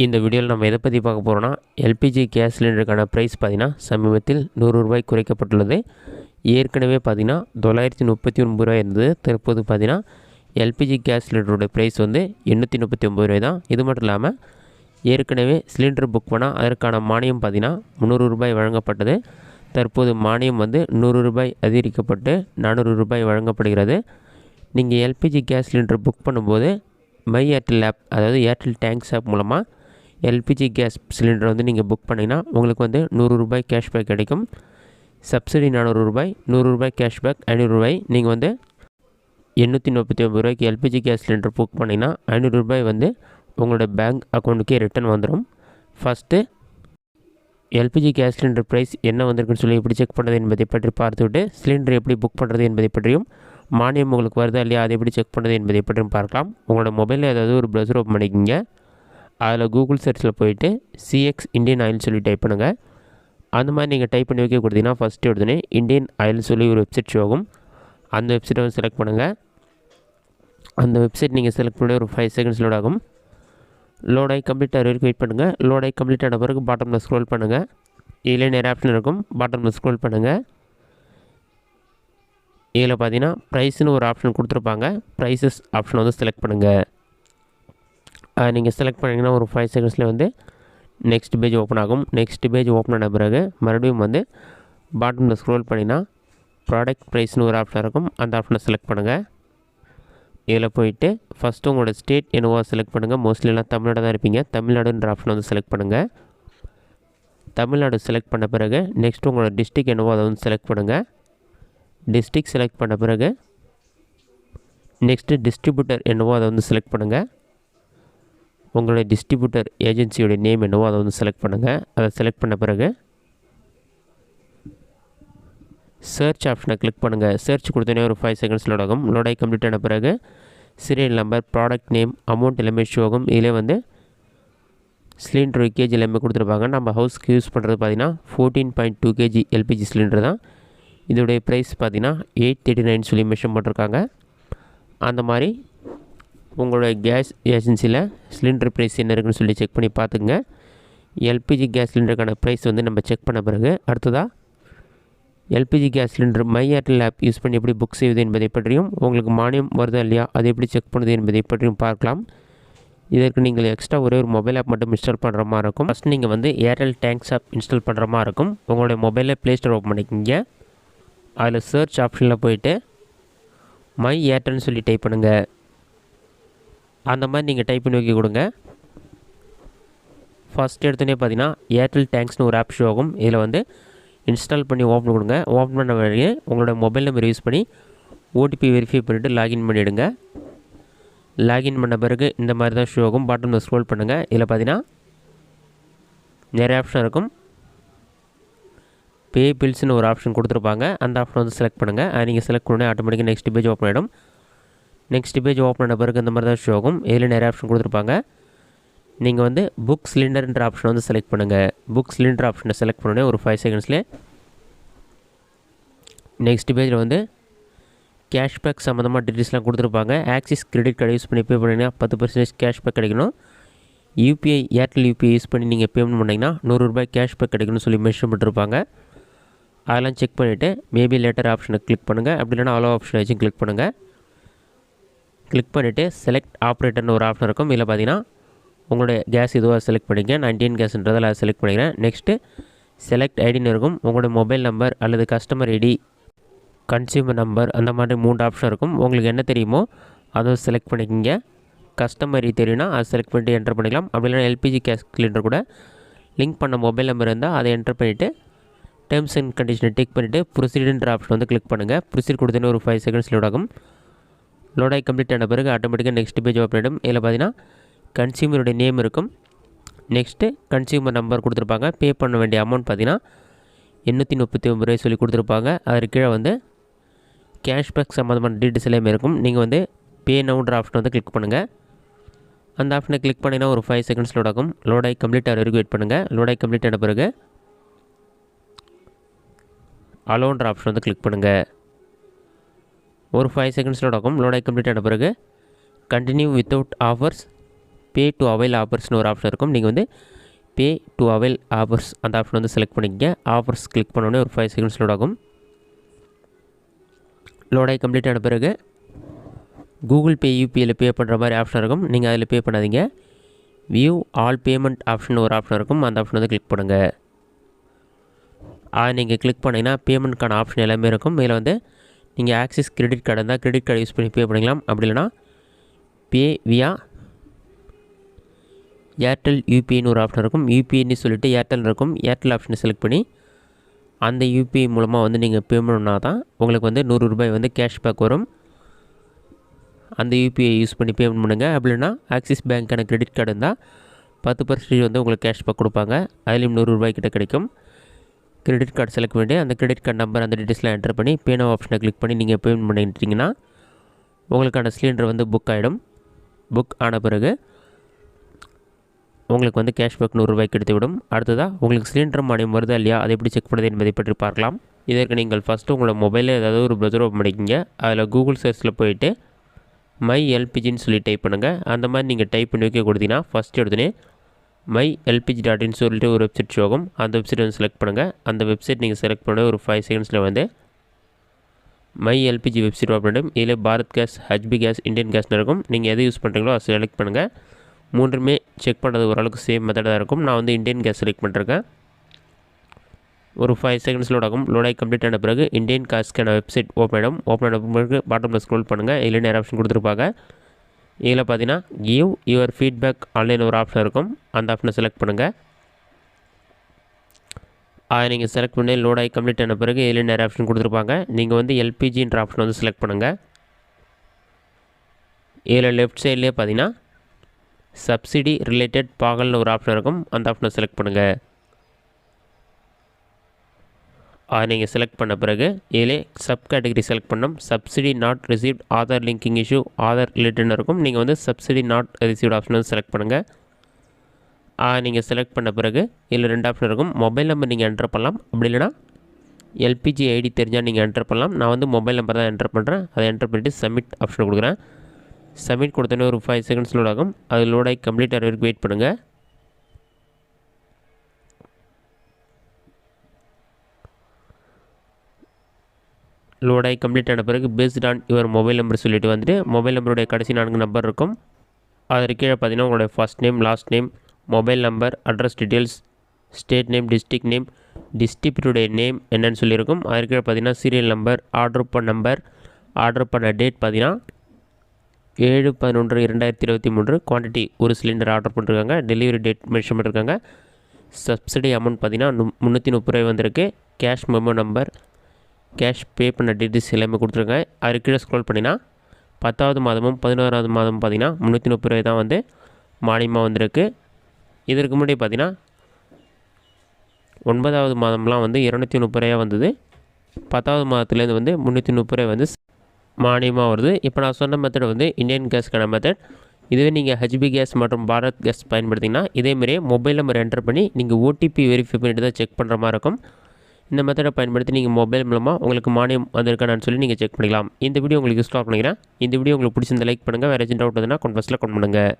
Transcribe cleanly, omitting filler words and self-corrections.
இந்த வீடியோவில் நம்ம எதை பற்றி பார்க்க போகிறோம்னா, எல்பிஜி கேஸ் சிலிண்டருக்கான ப்ரைஸ் பார்த்திங்கன்னா சமீபத்தில் ₹100 குறைக்கப்பட்டுள்ளது. ஏற்கனவே பார்த்திங்கன்னா ₹939 இருந்தது. தற்போது பார்த்திங்கன்னா எல்பிஜி கேஸ் சிலிண்டரோட ப்ரைஸ் வந்து ₹839 தான். இது மட்டும் இல்லாமல் ஏற்கனவே சிலிண்டர் புக் பண்ணால் அதற்கான மானியம் பார்த்திங்கன்னா ₹300 வழங்கப்பட்டது. தற்போது மானியம் வந்து ₹100 அதிகரிக்கப்பட்டு ₹400 வழங்கப்படுகிறது. நீங்கள் எல்பிஜி கேஸ் சிலிண்டர் புக் பண்ணும்போது மை ஏர்டெல் ஆப், அதாவது ஏர்டெல் தேங்க்ஸ் ஆப் மூலமாக எல்பிஜி கேஸ் சிலிண்டர் வந்து நீங்கள் புக் பண்ணிங்கன்னா உங்களுக்கு வந்து ₹100 கேஷ்பேக் கிடைக்கும். Subsidy ₹400, ₹100 cashback ₹500. நீங்கள் வந்து ₹839 எல்பிஜி கேஸ் சிலிண்டர் புக் பண்ணிங்கன்னா ₹500 வந்து உங்களோட பேங்க் அக்கௌண்ட்டுக்கே ரிட்டர்ன் வந்துடும். First LPG gas cylinder price என்ன வந்திருக்குன்னு சொல்லி எப்படி செக் பண்ணுறது என்பதை பற்றி பார்த்துவிட்டு, சிலிண்டர் எப்படி புக் பண்ணுறது என்பதை பற்றியும், மானியம் உங்களுக்கு வருதா இல்லையா அதை எப்படி செக் பண்ணுறது என்பதை பற்றியும் பார்க்கலாம். உங்களோட மொபைலில் ஏதாவது ஒரு ப்ரௌசர் ஓப்பன் பண்ணிக்கிங்க. அதில் கூகுள் சர்ச்சில் போயிட்டு சிஎக்ஸ் இந்தியன் ஆயில் சொல்லி டைப் பண்ணுங்கள். அந்த மாதிரி நீங்கள் டைப் பண்ணி வைக்க கொடுத்தீங்கன்னா ஃபஸ்ட்டு எடுத்துனே இந்தியன் ஆயில் சொல்லி ஒரு வெப்சைட் ஷோ ஆகும். அந்த வெப்சைட்டை வந்து செலக்ட் பண்ணுங்கள். அந்த வெப்சைட் நீங்கள் செலக்ட் பண்ணி ஒரு 5 செகண்ட்ஸ் லோட் ஆகும். லோட் ஆகி கம்ப்ளீட் ஆகிற வரைக்கும் வெயிட் பண்ணுங்கள். லோட் ஆகி கம்ப்ளீட் ஆன பிறகு பாட்டமில் ஸ்க்ரோல் பண்ணுங்கள். இதிலே நிறைய ஆப்ஷன் இருக்கும். பாட்டமில் ஸ்க்ரோல் பண்ணுங்கள். இதில் பார்த்தீங்கன்னா ப்ரைஸ்னு ஒரு ஆப்ஷன் கொடுத்துருப்பாங்க. ப்ரைஸஸ் ஆப்ஷன் வந்து செலக்ட் பண்ணுங்கள். நீங்கள் செலக்ட் பண்ணிங்கன்னா ஒரு 5 செகண்ட்ஸில் வந்து நெக்ஸ்ட் பேஜ் ஓப்பன் ஆகும். நெக்ஸ்ட் பேஜ் ஓப்பன் ஆன பிறகு மறுபடியும் வந்து பாட்டமில் ஸ்க்ரோல் பண்ணினா ப்ராடக்ட் ப்ரைஸ்னு ஒரு ஆப்ஷன் இருக்கும். அந்த ஆப்ஷனை செலக்ட் பண்ணுங்கள். இதில் போயிட்டு ஃபஸ்ட்டு உங்களோட ஸ்டேட் என்னவோ செலக்ட் பண்ணுங்கள். மோஸ்ட்லி எல்லாம் தமிழ்நாடு தான் இருப்பீங்க. தமிழ்நாடுன்ற ஆப்ஷன் வந்து செலக்ட் பண்ணுங்கள். தமிழ்நாடு செலக்ட் பண்ண பிறகு நெக்ஸ்ட்டு உங்களோட டிஸ்ட்ரிக் என்னவோ அதை வந்து செலக்ட் பண்ணுங்கள். டிஸ்ட்ரிக் செலக்ட் பண்ண பிறகு நெக்ஸ்ட்டு டிஸ்ட்ரிபியூட்டர் என்னவோ அதை வந்து செலக்ட் பண்ணுங்கள். உங்களுடைய டிஸ்ட்ரிபியூட்டர் ஏஜென்சியோடைய நேம் என்னவோ அதை வந்து செலக்ட் பண்ணுங்கள். அதை செலக்ட் பண்ண பிறகு சர்ச் ஆப்ஷனை கிளிக் பண்ணுங்கள். சர்ச் கொடுத்தோன்னே ஒரு 5 செகண்ட்ஸ் லோட் ஆகும். லோட் ஆகி கம்ப்ளீட் ஆன பிறகு serial number, product name, amount எல்லாமே ஷோ ஆகும். இதிலே வந்து சிலிண்டர் கேஜி எல்லாமே கொடுத்துருப்பாங்க. நம்ம ஹவுஸ்க்கு யூஸ் பண்ணுறது பார்த்திங்கன்னா 14.2 kg எல்பிஜி சிலிண்டர் தான். இதோடைய ப்ரைஸ் பார்த்திங்கன்னா 839 சொல்லி மென்ஷன் பண்ணிருக்காங்க. அந்த மாதிரி உங்களோட கேஸ் ஏஜென்சியில் சிலிண்டர் ப்ரைஸ் என்ன இருக்குன்னு சொல்லி செக் பண்ணி பார்த்துக்குங்க. எல்பிஜி கேஸ் சிலிண்டருக்கான ப்ரைஸ் வந்து நம்ம செக் பண்ண பிறகு அடுத்ததாக LPG gas cylinder my Airtel app use பண்ணி எப்படி புக் செய்வது என்பதை பற்றியும், உங்களுக்கு மானியம் வருதா இல்லையா அதை எப்படி செக் பண்ணுது என்பதை பற்றியும் பார்க்கலாம். இதற்கு நீங்கள் எக்ஸ்ட்ரா ஒரே ஒரு மொபைல் ஆப் மட்டும் இன்ஸ்டால் பண்ணுற மாதிரி இருக்கும். ஃபஸ்ட் நீங்கள் வந்து ஏர்டெல் தேங்க்ஸ் ஆப் இன்ஸ்டால் பண்ணுற மாதிரி இருக்கும். உங்களுடைய மொபைலில் ப்ளே ஸ்டோர் ஓப்பன் பண்ணிக்கிங்க. அதில் சர்ச் ஆப்ஷனில் போயிட்டு மை ஏர்டெல்னு சொல்லி டைப் பண்ணுங்கள். அந்த மாதிரி நீங்கள் டைப் பண்ணி வைக்க கொடுங்க. ஃபஸ்ட் எடுத்தோன்னே பார்த்தீங்கன்னா ஏர்டெல் தேங்க்ஸ்னு ஒரு ஆப் ஷோ ஆகும். இதில் வந்து இன்ஸ்டால் பண்ணி ஓப்பன் கொடுங்க. ஓப்பன் பண்ண வரையே உங்களோட மொபைல் நம்பர் யூஸ் பண்ணி ஓடிபி வெரிஃபை பண்ணிவிட்டு லாகின் பண்ணிவிடுங்க. லாகின் பண்ண பிறகு இந்த மாதிரி தான் ஷோ ஆகும். பாட்டமில் ஸ்க்ரோல் பண்ணுங்கள். இதில் பார்த்தீங்கன்னா நிறைய ஆப்ஷன் இருக்கும். பே பில்ஸ்னு ஒரு ஆப்ஷன் கொடுத்துருப்பாங்க. அந்த ஆப்ஷன் வந்து செலக்ட் பண்ணுங்கள். அது நீங்கள் செலக்ட் பண்ணி ஆட்டோமேட்டிக்காக நெக்ஸ்ட் பேஜ் ஓப்பன் ஆகிடும். நெக்ஸ்ட் பேஜ் ஓப்பன் பண்ண பிறகு இந்த மாதிரி தான் ஷோ ஆகும். இதில் நிறைய ஆப்ஷன் கொடுத்துருப்பாங்க. நீங்கள் வந்து புக் சிலிண்டர்ன்ற ஆப்ஷன் வந்து செலக்ட் பண்ணுங்கள். புக் சிலிண்டர் ஆப்ஷனை செலக்ட் பண்ணோடனே ஒரு 5 செகண்ட்ஸ்லேயே நெக்ஸ்ட் பேஜில் வந்து கேஷ்பேக் சம்மந்தமாக டீட்டெயில்ஸ்லாம் கொடுத்துருப்பாங்க. ஆக்சிஸ் கிரெடிட் கார்டு யூஸ் பண்ணி பே பண்ணிங்கன்னா 10% கேஷ்பேக் கிடைக்கணும். யூபிஐ, ஏர்டெல் யூபிஐ யூஸ் பண்ணி நீங்கள் பேமெண்ட் பண்ணிங்கன்னா ₹100 கேஷ்பேக் கிடைக்கணும்னு சொல்லி மென்ஷன் பண்ணிருப்பாங்க. அதெல்லாம் செக் பண்ணிவிட்டு மேபி லேட்டர் ஆப்ஷனை கிளிக் பண்ணுங்கள். அப்படி இல்லைனா அலோ ஆப்ஷனை வச்சு கிளிக் பண்ணுங்கள். கிளிக் பண்ணிவிட்டு செலக்ட் ஆப்ரேட்டர்னு ஒரு ஆப்ஷன் இருக்கும். இதில் பார்த்தீங்கன்னா உங்களுடைய கேஸ் இதுவாக செலக்ட் பண்ணிக்க. நான் இந்தியன் கேஸ்ன்றதில் அதை செலக்ட் பண்ணிக்கிறேன். நெக்ஸ்ட்டு செலக்ட் ஐடின்னு இருக்கும். உங்களுடைய மொபைல் நம்பர் அல்லது கஸ்டமர் ஐடி, கன்சியூமர் நம்பர், அந்த மாதிரி 3 ஆப்ஷன் இருக்கும். உங்களுக்கு என்ன தெரியுமோ அதை செலக்ட் பண்ணிக்கிங்க. கஸ்டமர் ஐடி தெரியும்னா அதை செலக்ட் பண்ணிட்டு என்டர் பண்ணிக்கலாம். அப்படி இல்லைனா எல்பிஜி கேஸ் சிலிண்டர் கூட லிங்க் பண்ண மொபைல் நம்பர் இருந்தால் அதை என்டர் பண்ணிவிட்டு டேர்ம்ஸ் அண்ட் கண்டிஷனை டிக் பண்ணிவிட்டு ப்ரொசீடுன்ற ஆப்ஷன் வந்து கிளிக் பண்ணுங்கள். ப்ரொசீட் கொடுத்தோன்னே ஒரு 5 செகண்ட்ஸ் லோட் ஆகும். லோட் ஆகி கம்ப்ளீட் ஆன பிறகு ஆட்டோமேட்டிக்காக நெக்ஸ்ட் பேஜ் ஓப்பன் ஆகிடும். இதில் பார்த்தீங்கன்னா கன்சியூமருடைய நேம் இருக்கும். நெக்ஸ்ட்டு கன்சியூமர் நம்பர் கொடுத்துருப்பாங்க. பே பண்ண வேண்டிய அமௌண்ட் பார்த்தீங்கன்னா ₹839 சொல்லி கொடுத்துருப்பாங்க. அதற்கு கீழே வந்து கேஷ்பேக் சம்மந்தமான டீட்டெயில்ஸ் எல்லாமே இருக்கும். நீங்கள் வந்து பே நவுன்ற ஆப்ஷன் வந்து கிளிக் பண்ணுங்கள். அந்த ஆப்ஷனை கிளிக் பண்ணிங்கன்னா ஒரு 5 செகண்ட்ஸ் லோட் ஆகும். லோட் ஆகி கம்ப்ளீட் ஆகிற வரைக்கும் வெயிட் பண்ணுங்கள். லோட் ஆகி கம்ப்ளீட் ஆன பிறகு அலோன்ற ஆப்ஷன் வந்து கிளிக் பண்ணுங்கள். ஒரு 5 செகண்ட்ஸ் லோட் ஆகும். லோட் ஆகி கம்ப்ளீட் ஆன பிறகு continue without offers pay to avail ஆஃபர்ஸ்னு ஒரு ஆப்ஷன் இருக்கும். நீங்கள் வந்து பே டு அவைல் ஆஃபர்ஸ் அந்த ஆப்ஷன் வந்து செலக்ட் பண்ணிக்கங்க. ஆஃபர்ஸ் கிளிக் பண்ணோடனே ஒரு 5 செகண்ட்ஸ் லோட் ஆகும். லோடாகி கம்ப்ளீட் ஆன பிறகு கூகுள் பே யூபிஐயில் பே பண்ணுற மாதிரி ஆப்ஷன் இருக்கும். நீங்கள் அதில் பே பண்ணாதீங்க. வியூ ஆல் பேமெண்ட் ஆப்ஷன் ஒரு ஆப்ஷன் இருக்கும். அந்த ஆப்ஷன் வந்து கிளிக் பண்ணுங்கள். நீங்கள் கிளிக் பண்ணிங்கன்னா பேமெண்ட்க்கான ஆப்ஷன் எல்லாமே இருக்கும். இதில் வந்து நீங்கள் ஆக்சிஸ் கிரெடிட் கார்டு இருந்தால் கிரெடிட் கார்டு யூஸ் பண்ணி பே பண்ணிக்கலாம். அப்படி இல்லைனா பே வியா ஏர்டெல் யூபிஐன்னு ஒரு ஆப்ஷன் இருக்கும். யூபிஐன்னு சொல்லிட்டு ஏர்டெல் இருக்கும். ஏர்டெல் ஆப்ஷனை செலக்ட் பண்ணி அந்த யூபிஐ மூலமாக வந்து நீங்கள் பே பண்ணால் தான் உங்களுக்கு வந்து 100 ரூபாய் வந்து கேஷ்பேக் வரும். அந்த யூபிஐ யூஸ் பண்ணி பேமெண்ட் பண்ணுங்கள். அப்படின்னா ஆக்சிஸ் பேங்க்கான கிரெடிட் கார்டு இருந்தால் 10% வந்து உங்களுக்கு கேஷ்பேக் கொடுப்பாங்க. அதுலேயும் 100 ரூபாய் கிட்ட கிடைக்கும். கிரெடிட் கார்டு செலக்ட் பண்ணி அந்த கிரெடிட் கார்டு நம்பர் அந்த டீட்டெயில்ஸ்லாம் என்டர் பண்ணி பே நவ் ஆப்ஷனை கிளிக் பண்ணி நீங்கள் பேமெண்ட் பண்ணிட்டீங்கன்னா உங்களுக்கான சிலிண்டர் வந்து புக் ஆகிடும். புக் ஆன பிறகு உங்களுக்கு வந்து கேஷ்பேக் 100 ரூபாய்க்கு எடுத்துவிடும். அடுத்ததாக உங்களுக்கு சிலிண்டர் மானியம் வருதா இல்லையா, அதை எப்படி செக் பண்ணுறது என்பதை பற்றி பார்க்கலாம். இதற்கு நீங்கள் ஃபஸ்ட்டு உங்களோட மொபைலில் ஏதாவது ஒரு ப்ரௌசர் ஓப்பன் பண்ணிக்கிங்க. அதில் கூகுள் சர்ச்சில் போயிட்டு மை எல்பிஜின்னு சொல்லி டைப் பண்ணுங்கள். அந்த மாதிரி நீங்கள் டைப் பண்ணி வைக்க கொடுத்தீங்கன்னா ஃபஸ்ட்டு எடுத்துனே மை எல்பிஜி.in சொல்லிட்டு ஒரு வெப்சைட் ஷோ ஆகும். அந்த வெப்சைட் வந்து செலக்ட் பண்ணுங்கள். அந்த வெப்சைட் நீங்கள் செலக்ட் பண்ண ஒரு 5 செகண்ட்ஸில் வந்து மை எல்பிஜி வெப்சைட் ஓப்பன் பண்ணும். இதில் Bharat gas, HP gas, Indian கேஸ்னு இருக்கும். நீங்கள் எது யூஸ் பண்ணுறீங்களோ அதை செலக்ட் பண்ணுங்கள். மூன்றுமே செக் பண்ணுறது ஓரளவுக்கு சேம் மெத்தடாக இருக்கும். நான் வந்து இந்தியன் கேஸ் செலக்ட் பண்ணிருக்கேன். ஒரு 5 செகண்ட்ஸ் லோட் ஆகும். லோடாகி கம்ப்ளீட் ஆன பிறகு இந்தியன் கேஸ்க்கான வெப்சைட் ஓப்பன் ஆகிடும். ஓப்பன் ஆன பிறகு பாட்டமில் ஸ்க்ரோல் பண்ணுங்கள். இதில் நிறைய ஆப்ஷன் கொடுத்துருப்பாங்க. இதில் பார்த்தீங்கன்னா கிவ் யுவர் ஃபீட்பேக் ஆன்லைன் ஒரு ஆப்ஷன் இருக்கும். அந்த ஆப்ஷனை செலக்ட் பண்ணுங்கள். அதை நீங்கள் செலக்ட் பண்ணி லோடாகி கம்ப்ளீட் ஆன பிறகு இதில் நிறைய ஆப்ஷன் கொடுத்துருப்பாங்க. நீங்கள் வந்து எல்பிஜின்ற ஆப்ஷன் வந்து செலக்ட் பண்ணுங்கள். இதில் லெஃப்ட் சைட்லேயே பார்த்தீங்கன்னா சப்சிடி ரிலேட்டட் பாகல்னு ஒரு ஆப்ஷன் இருக்கும். அந்த ஆப்ஷனை செலக்ட் பண்ணுங்கள். அதை நீங்கள் செலக்ட் பண்ண பிறகு இதிலே சப் கேட்டகரி செலக்ட் பண்ணணும். Subsidy not received Aadhaar linking issue Aadhaar ரிலேட்டட்னு இருக்கும். நீங்கள் வந்து சப்சிடி நாட் ரிசீவ்ட் ஆப்ஷன் வந்து செலக்ட் பண்ணுங்கள். நீங்கள் செலக்ட் பண்ண பிறகு இதில் 2 ஆப்ஷன் இருக்கும். மொபைல் நம்பர் நீங்கள் என்டர் பண்ணலாம். அப்படி இல்லைனா எல்பிஜி ஐடி தெரிஞ்சால் நீங்கள் என்டர் பண்ணலாம். நான் வந்து மொபைல் நம்பர் தான் என்டர் பண்ணுறேன். அதை என்டர் பண்ணிவிட்டு சப்மிட் ஆப்ஷன் கொடுக்குறேன். சப்மிட் கொடுத்தோன்னே ஒரு 5 செகண்ட்ஸ் லோட் ஆகும். அது லோடாகி கம்ப்ளீட் ஆகிற வரைக்கும் வெயிட் பண்ணுங்கள். லோடாகி கம்ப்ளீட் ஆன பிறகு based on your mobile number சொல்லிட்டு வந்துட்டு மொபைல் நம்பருடைய கடைசி 4 நம்பர் இருக்கும். அதற்கு கீழே பார்த்தீங்கன்னா உங்களுடைய first name, last name, mobile number, address details, state name, district name, டிஸ்ட்ரிபியூட்டருடைய நேம் என்னன்னு சொல்லியிருக்கும். அதற்கு கீழே பார்த்தீங்கன்னா சீரியல் நம்பர், ஆர்டர் பண்ண டேட் பார்த்தீங்கன்னா 7/11/2023. குவான்டிட்டி ஒரு சிலிண்டர் ஆர்டர் பண்ணிருக்காங்க. டெலிவரி டேட் மென்ஷன் பண்ணியிருக்காங்க. சப்சிடி அமௌண்ட் பார்த்தீங்கன்னா 330 ரூபாய் வந்திருக்கு. Cash memo number, cash pay பண்ண டீட்டெயில்ஸ் எல்லாமே கொடுத்துருங்க. அதுக்கு கீழே ஸ்க்ரோல் பண்ணிங்கன்னா 10வது மாதமும் 11வது மாதமும் பார்த்தீங்கன்னா 330 ரூபாய் தான் வந்து மானியமாக வந்திருக்கு. இதற்கு முன்னாடி பார்த்தீங்கன்னா 9வது மாதம்லாம் வந்து 230 ரூபாய் வந்தது. 10வது மாதத்துலேருந்து வந்து 330 ரூபாய் வந்து மானியமாக வருது. இப்போ நான் சொன்ன மெத்தட் வந்து இந்தியன் கேஸ்க்கான மெத்தட். இதுவே நீங்கள் ஹெச்பி கேஸ் மற்றும் பாரத் கேஸ் பயன்படுத்திங்கன்னா இதேமாரியே மொபைல் நம்பர் என்டர் பண்ணி நீங்கள் ஓடிபி வெரிஃபை பண்ணிட்டு தான் செக் பண்ணுற மாதிரி இருக்கும். இந்த மெத்தடை பயன்படுத்தி நீங்கள் மொபைல் மூலமாக உங்களுக்கு மானியம் வந்திருக்கானு சொல்லி நீங்கள் செக் பண்ணிக்கலாம். இந்த வீடியோ உங்களுக்கு யூஸ்ஃபுல்லாக பண்ணிக்கிறேன். இந்த வீடியோ உங்களுக்கு பிடிச்சிருந்த லைக் பண்ணுங்கள். வேறு ஏஜென்ட் டவுட் வந்ததுன்னா கமெண்ட் பாக்ஸில் கமெண்ட் பண்ணுங்கள்.